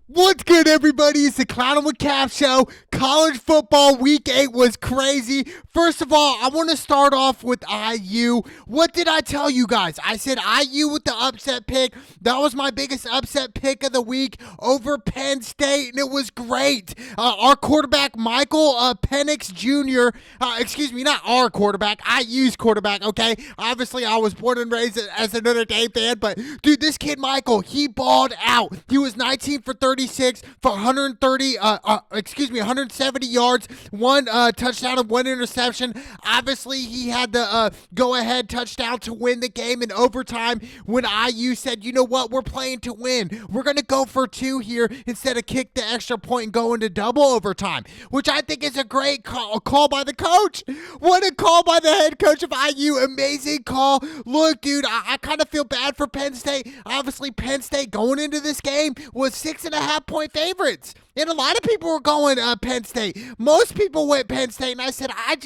What's good, everybody? It's the Clown with Cap Show. College football week 8 was crazy. First of all, I want to start off with IU. What did I tell you guys? I said IU with the upset pick. That was my biggest upset pick of the week over Penn State, and it was great. Our quarterback, Michael Penix Jr., excuse me, not our quarterback, IU's quarterback, okay? Obviously, I was born and raised as a Notre Dame fan, but dude, this kid, Michael, he balled out. He was 19 for 36 for 170 yards, one touchdown and one interception. Obviously, he had the go-ahead touchdown to win the game in overtime when IU said, you know what, we're playing to win. We're going to go for two here instead of kick the extra point and go into double overtime, which I think is a great call by the coach. What a call by the head coach of IU. Amazing call. Look, dude, I kind of feel bad for Penn State. Obviously, Penn State going into this game was 6.5-point favorites. And a lot of people were going Penn State. Most people went Penn State, and I said, I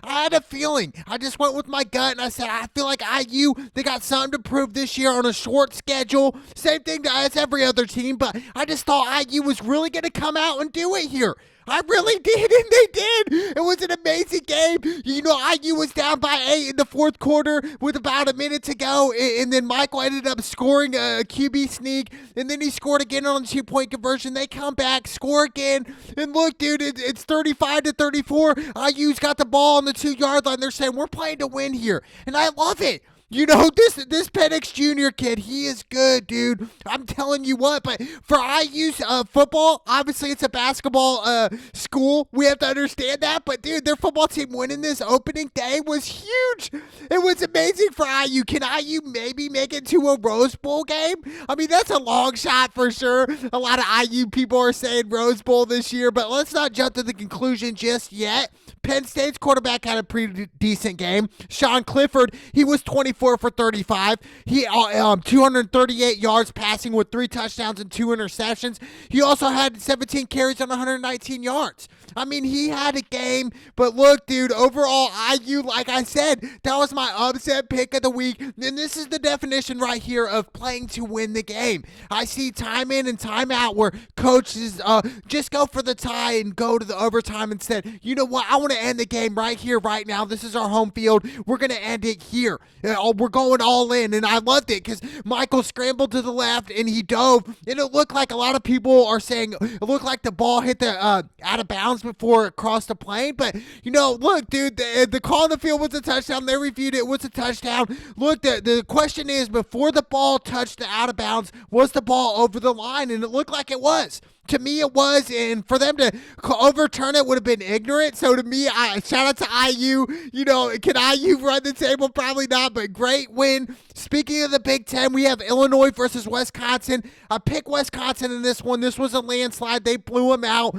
had a feeling. I just went with my gut, and I said, I feel like IU, they got something to prove this year on a short schedule. Same thing as every other team, but I just thought IU was really going to come out and do it here. I really did, and they did. It was an amazing game. You know, IU was down by 8 in the fourth quarter with about a minute to go, and then Michael ended up scoring a QB sneak, and then he scored again on a 2-point conversion. They come back, score again, and look, dude, it's 35-34. IU's got the ball on the 2-yard line. They're saying, we're playing to win here, and I love it. You know, this Penix Jr. kid, he is good, dude. I'm telling you what, but for IU's football, obviously it's a basketball school. We have to understand that, but dude, their football team winning this opening day was huge. It was amazing for IU. Can IU maybe make it to a Rose Bowl game? I mean, that's a long shot for sure. A lot of IU people are saying Rose Bowl this year, but let's not jump to the conclusion just yet. Penn State's quarterback had a pretty decent game. Sean Clifford, he was 24 for 35. He 238 yards passing with 3 touchdowns and 2 interceptions. He also had 17 carries on 119 yards. I mean, he had a game, but look, dude, overall, IU, like I said, that was my upset pick of the week, and this is the definition right here of playing to win the game. I see time in and time out where coaches just go for the tie and go to the overtime instead. You know what? I want to end the game right here, right now. This is our home field. We're going to end it here. We're going all in, and I loved it because Michael scrambled to the left, and he dove, and it looked like a lot of people are saying it looked like the ball hit the out of bounds before it crossed the plane, but you know, look, dude, the call on the field was a touchdown. They reviewed it. It was a touchdown. Look, the question is, before the ball touched the out of bounds, was the ball over the line? And it looked like it was. To me, it was, and for them to overturn it would have been ignorant. So to me, shout out to IU. You know, can IU run the table? Probably not, but great win. Speaking of the Big Ten, we have Illinois versus Wisconsin. I picked Wisconsin in this one. This was a landslide. They blew them out.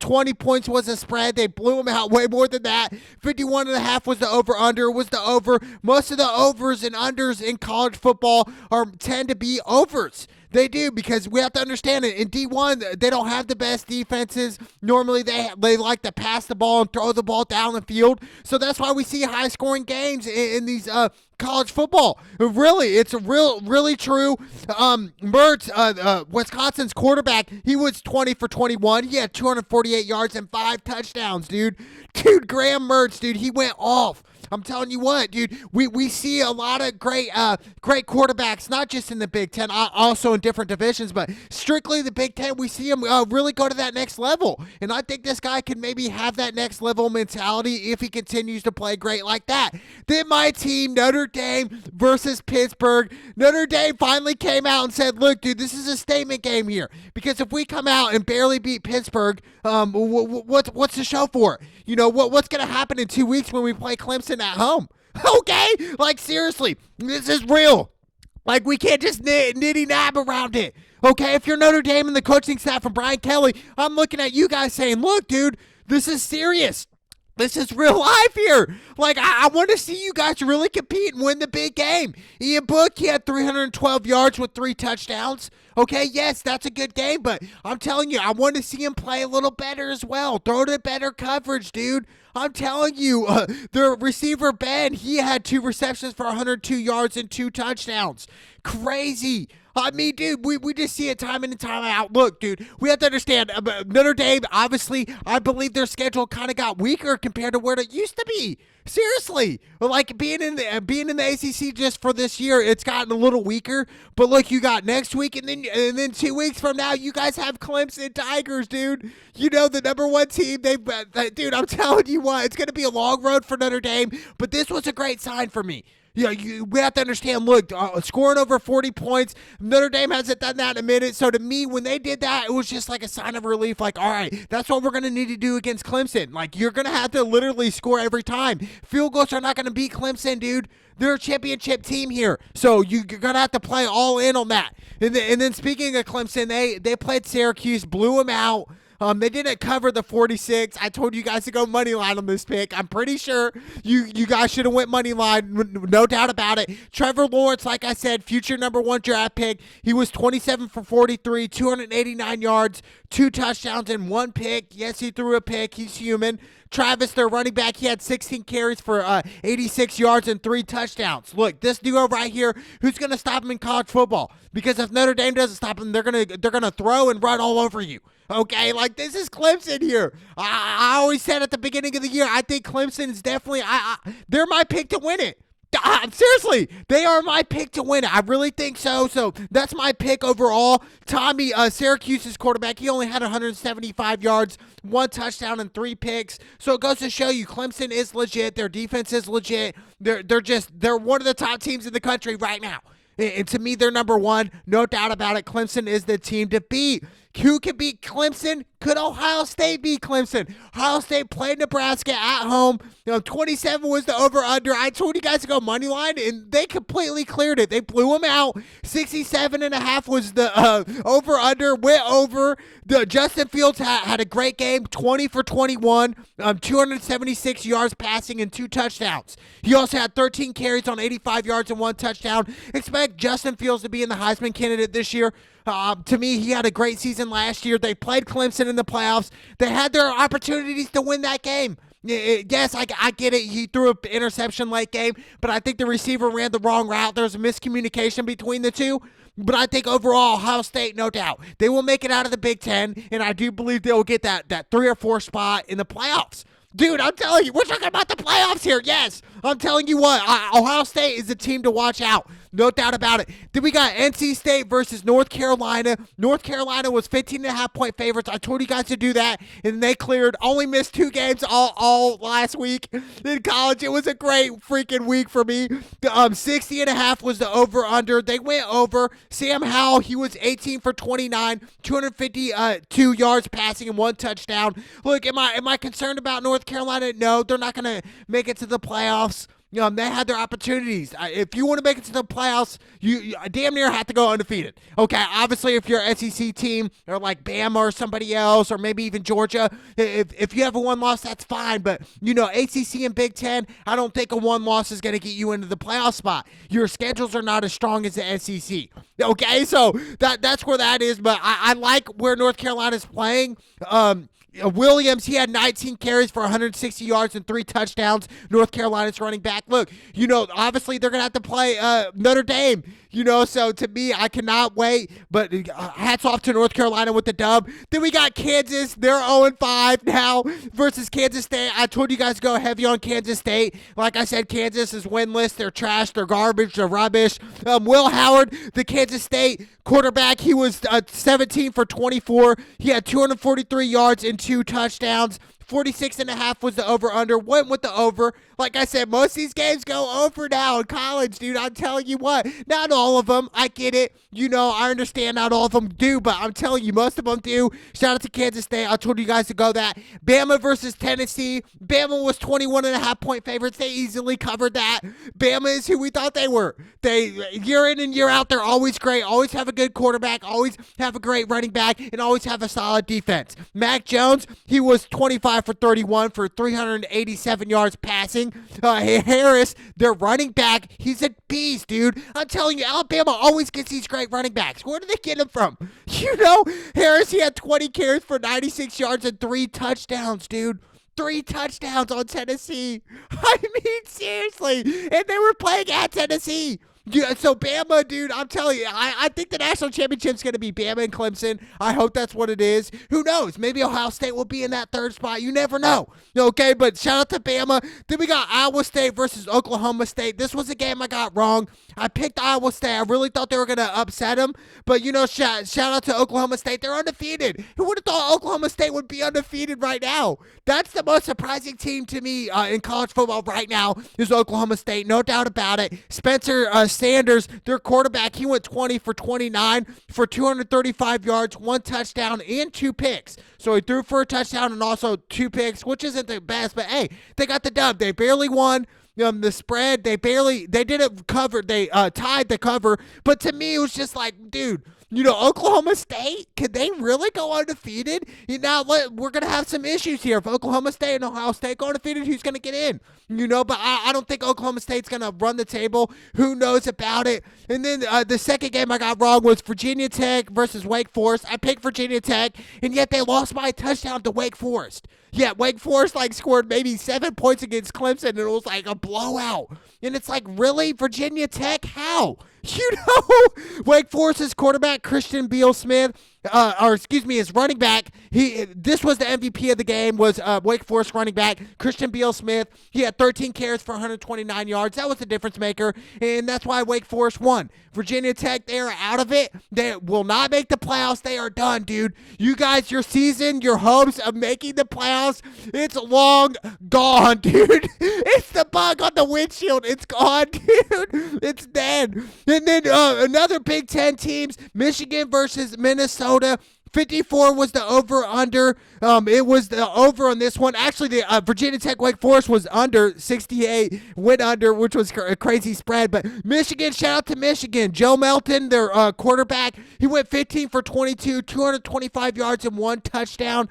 20 points was a spread. They blew them out way more than that. 51.5 was the over-under. Was the over. Most of the overs and unders in college football tend to be overs. They do, because we have to understand it. In D1, they don't have the best defenses. Normally, they like to pass the ball and throw the ball down the field. So that's why we see high-scoring games in these college football. Really, it's really true. Mertz, Wisconsin's quarterback, he was 20 for 21. He had 248 yards and 5 touchdowns, dude. Dude, Graham Mertz, dude, he went off. I'm telling you what, dude, we see a lot of great quarterbacks, not just in the Big Ten, also in different divisions, but strictly the Big Ten, we see him really go to that next level. And I think this guy can maybe have that next level mentality if he continues to play great like that. Then my team, Notre Dame versus Pittsburgh. Notre Dame finally came out and said, look, dude, this is a statement game here. Because if we come out and barely beat Pittsburgh, what's the show for? You know, what's going to happen in 2 weeks when we play Clemson at home? Okay? Like, seriously, this is real. Like, we can't just nitty-nab around it. Okay? If you're Notre Dame and the coaching staff from Brian Kelly, I'm looking at you guys saying, look, dude, this is serious. This is real life here. Like, I want to see you guys really compete and win the big game. Ian Book, he had 312 yards with 3 touchdowns. Okay, yes, that's a good game, but I'm telling you, I want to see him play a little better as well. Throw to better coverage, dude. I'm telling you, the receiver, Ben, he had 2 receptions for 102 yards and 2 touchdowns. crazy. I mean, dude, we just see it time in and time out. Look, dude, we have to understand, Notre Dame, obviously, I believe their schedule kind of got weaker compared to where it used to be. Seriously, like being in the ACC just for this year, it's gotten a little weaker. But look, you got next week, and then 2 weeks from now, you guys have Clemson Tigers, dude. You know, the number one team. Dude, I'm telling you what, it's gonna be a long road for Notre Dame. But this was a great sign for me. Yeah, we have to understand, look, scoring over 40 points, Notre Dame hasn't done that in a minute. So to me, when they did that, it was just like a sign of relief. Like, all right, that's what we're going to need to do against Clemson. Like, you're going to have to literally score every time. Field goals are not going to beat Clemson, dude. They're a championship team here. So you're going to have to play all in on that. And then speaking of Clemson, they played Syracuse, blew them out. They didn't cover the 46. I told you guys to go money line on this pick. I'm pretty sure you guys should have went money line, no doubt about it. Trevor Lawrence, like I said, future number one draft pick. He was 27 for 43, 289 yards, 2 touchdowns, and 1 pick. Yes, he threw a pick. He's human. Travis, their running back, he had 16 carries for 86 yards and 3 touchdowns. Look, this duo right here, who's going to stop him in college football? Because if Notre Dame doesn't stop him, they're gonna throw and run all over you. Okay, like this is Clemson here. I always said at the beginning of the year, I think Clemson is definitely they're my pick to win it. Seriously, they are my pick to win it. I really think so. So that's my pick overall. Tommy, Syracuse's quarterback, he only had 175 yards, 1 touchdown, and 3 picks. So it goes to show you, Clemson is legit. Their defense is legit. They're one of the top teams in the country right now. And to me, they're number one. No doubt about it. Clemson is the team to beat. Who can beat Clemson? Could Ohio State beat Clemson? Ohio State played Nebraska at home. 27 was the over-under. I told you guys to go money line, and they completely cleared it. They blew them out. 67.5 was the over-under. Went over. Justin Fields had a great game. 20 for 21. 276 yards passing and 2 touchdowns. He also had 13 carries on 85 yards and 1 touchdown. Expect Justin Fields to be in the Heisman candidate this year. To me, he had a great season last year. They played Clemson in the playoffs. They had their opportunities to win that game. Yes, I get it. He threw an interception late game, but I think the receiver ran the wrong route. There was a miscommunication between the two. But I think overall, Ohio State, no doubt, they will make it out of the Big Ten, and I do believe they will get that 3 or 4 spot in the playoffs. Dude, I'm telling you, we're talking about the playoffs here. Yes, I'm telling you what, Ohio State is the team to watch out. No doubt about it. Then we got NC State versus North Carolina. North Carolina was 15.5-point favorites. I told you guys to do that, and they cleared. Only missed 2 games all last week in college. It was a great freaking week for me. 60.5 was the over-under. They went over. Sam Howell, he was 18 for 29, 252 yards passing and 1 touchdown. Look, am I concerned about North Carolina? No, they're not going to make it to the playoffs. They had their opportunities. If you want to make it to the playoffs, you damn near have to go undefeated. Okay, obviously, if you're an SEC team or like Bama or somebody else or maybe even Georgia, if you have a 1 loss, that's fine. But, ACC and Big Ten, I don't think a 1 loss is going to get you into the playoff spot. Your schedules are not as strong as the SEC. Okay, so that's where that is. But I like where North Carolina's playing. Williams, he had 19 carries for 160 yards and 3 touchdowns. North Carolina's running back. Look, obviously they're going to have to play Notre Dame. So to me, I cannot wait. But hats off to North Carolina with the dub. Then we got Kansas. They're 0-5 now versus Kansas State. I told you guys to go heavy on Kansas State. Like I said, Kansas is winless. They're trash. They're garbage. They're rubbish. Will Howard, the Kansas State quarterback, he was 17 for 24. He had 243 yards and 2 touchdowns. 46.5 was the over-under. Went with the over. Like I said, most of these games go over now in college, dude. I'm telling you what. Not all of them. I get it. I understand not all of them do, but I'm telling you, most of them do. Shout out to Kansas State. I told you guys to go that. Bama versus Tennessee. Bama was 21.5-point favorites. They easily covered that. Bama is who we thought they were. They, year in and year out, they're always great. Always have a good quarterback. Always have a great running back. And always have a solid defense. Mac Jones, he was 25 for 31 for 387 yards passing. Harris, their running back, he's a beast, dude. I'm telling you, Alabama always gets these great running backs. Where do they get them from? Harris, he had 20 carries for 96 yards and 3 touchdowns, dude. 3 touchdowns on Tennessee. I mean, seriously. And they were playing at Tennessee. Yeah, so Bama, dude, I'm telling you, I think the national championship's going to be Bama and Clemson. I hope that's what it is. Who knows? Maybe Ohio State will be in that third spot. You never know. Okay, but shout out to Bama. Then we got Iowa State versus Oklahoma State. This was a game I got wrong. I picked Iowa State. I really thought they were going to upset them. But, shout out to Oklahoma State. They're undefeated. Who would have thought Oklahoma State would be undefeated right now? That's the most surprising team to me in college football right now is Oklahoma State. No doubt about it. Spencer Sanders, their quarterback, he went 20 for 29 for 235 yards, 1 touchdown, and 2 picks. So he threw for a touchdown and also 2 picks, which isn't the best, but hey, they got the dub. They barely won. The spread, they didn't cover, they tied the cover, but to me, it was just like, dude, Oklahoma State, could they really go undefeated? Now, we're going to have some issues here. If Oklahoma State and Ohio State go undefeated, who's going to get in? But I don't think Oklahoma State's going to run the table. Who knows about it? And then the second game I got wrong was Virginia Tech versus Wake Forest. I picked Virginia Tech, and yet they lost by a touchdown to Wake Forest. Yeah, Wake Forest scored maybe 7 points against Clemson, and it was like a blowout. And it's like, really? Virginia Tech? How? Wake Forest's quarterback, Christian Beal-Smith, his running back, this was the MVP of the game, was Wake Forest running back, Christian Beal-Smith. He had 13 carries for 129 yards. That was the difference maker, and that's why Wake Forest won. Virginia Tech, they are out of it. They will not make the playoffs. They are done, dude. You guys, your season, your hopes of making the playoffs, it's long gone, dude. It's the bug on the windshield. It's gone, dude. It's dead. And then another Big Ten teams, Michigan versus Minnesota. 54 was the over-under. It was the over on this one. Actually, the Virginia Tech Wake Forest was under 68, went under, which was a crazy spread. But Michigan, shout out to Michigan. Joe Melton, their quarterback, he went 15 for 22, 225 yards and 1 touchdown.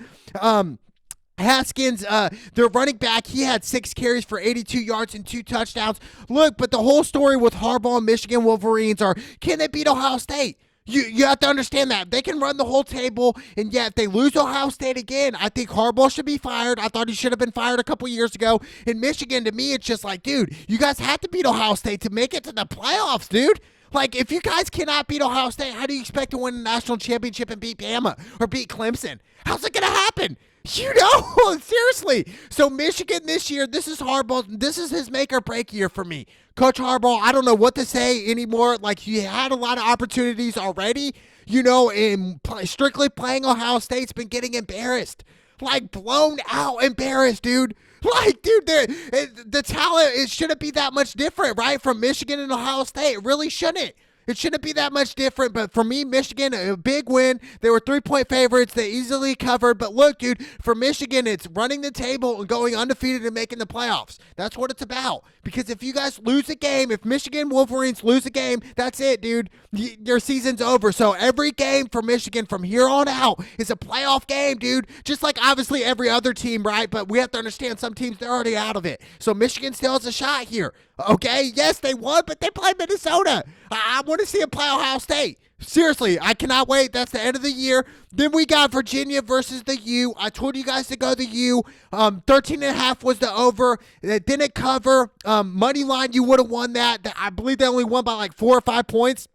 Haskins, their running back, he had 6 carries for 82 yards and 2 touchdowns. Look, but the whole story with Harbaugh and Michigan Wolverines are, can they beat Ohio State? You have to understand that. They can run the whole table, and yet if they lose Ohio State again, I think Harbaugh should be fired. I thought he should have been fired a couple years ago. In Michigan, to me, it's just like, dude, you guys have to beat Ohio State to make it to the playoffs, dude. Like, if you guys cannot beat Ohio State, how do you expect to win a national championship and beat Bama or beat Clemson? How's it going to happen? Seriously. So Michigan this year, this is Harbaugh. This is his make or break year for me. Coach Harbaugh, I don't know what to say anymore. Like, he had a lot of opportunities already, in strictly playing Ohio State's been getting embarrassed. Like, blown out embarrassed, dude. Like, dude, the talent, it shouldn't be that much different, right? From Michigan and Ohio State. It really shouldn't. It shouldn't be that much different, but for me, Michigan, a big win. They were 3-point favorites. They easily covered. But look, dude, for Michigan, it's running the table and going undefeated and making the playoffs. That's what it's about. Because if you guys lose a game, if Michigan Wolverines lose a game, that's it, dude. Your season's over. So every game for Michigan from here on out is a playoff game, dude. Just like obviously every other team, right? But we have to understand some teams, they're already out of it. So Michigan still has a shot here. Okay, yes, they won, but they played Minnesota. I want to see them play Ohio State. Seriously, I cannot wait. That's the end of the year. Then we got Virginia versus the U. I told you guys to go the U. 13.5 was the over. It didn't cover. Money line, you would have won that. I believe they only won by like 4 or 5 points.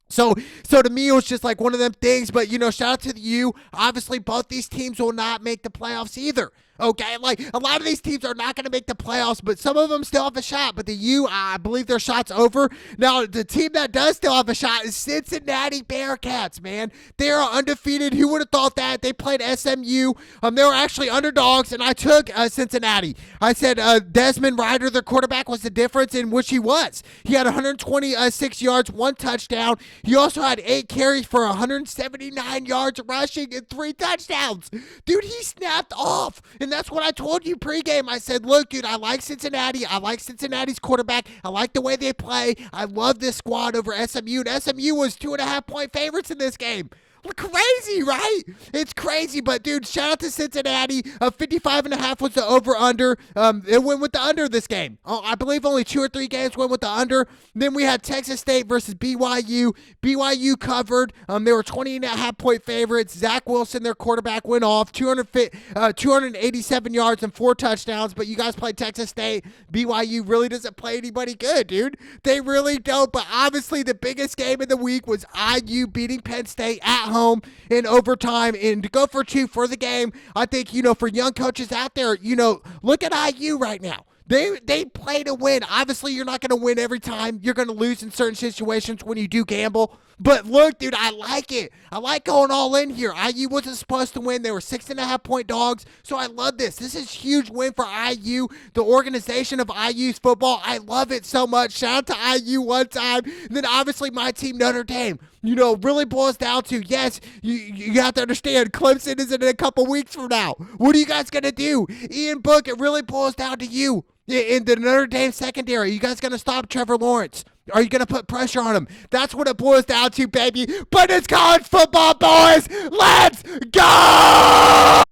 So to me, it was just like one of them things. But, shout out to the U. Obviously, both these teams will not make the playoffs either. Okay, like a lot of these teams are not going to make the playoffs, but some of them still have a shot. But the U, I believe their shot's over. Now, the team that does still have a shot is Cincinnati Bearcats, man. They are undefeated. Who would have thought that? They played SMU. They were actually underdogs, and I took Cincinnati. I said Desmond Ryder, their quarterback, was the difference, in which he was. He had 126 yards, 1 touchdown. He also had 8 carries for 179 yards rushing and 3 touchdowns. Dude, he snapped off. And that's what I told you pregame. I said, look, dude, I like Cincinnati. I like Cincinnati's quarterback. I like the way they play. I love this squad over SMU. And SMU was 2.5-point favorites in this game. Crazy, right? It's crazy, but dude, shout out to Cincinnati. 55.5 was the over/under. It went with the under this game. Oh, I believe only 2 or 3 games went with the under. Then we had Texas State versus BYU. BYU covered. They were 20.5-point favorites. Zach Wilson, their quarterback, went off 287 yards and 4 touchdowns. But you guys played Texas State. BYU really doesn't play anybody good, dude. They really don't. But obviously, the biggest game of the week was IU beating Penn State at home in overtime. And to go for 2 for the game, I think, for young coaches out there, look at IU right now. They play to win. Obviously, you're not going to win every time. You're going to lose in certain situations when you do gamble. But look, dude, I like it. I like going all in here. IU wasn't supposed to win. They were 6.5-point dogs. So I love this. This is a huge win for IU. The organization of IU's football, I love it so much. Shout out to IU one time. And then obviously my team, Notre Dame. Really boils down to, yes, you have to understand, Clemson is in a couple weeks from now. What are you guys going to do? Ian Book, it really boils down to you. In the Notre Dame secondary, you guys going to stop Trevor Lawrence? Are you going to put pressure on him? That's what it boils down to, baby. But it's college football, boys. Let's go!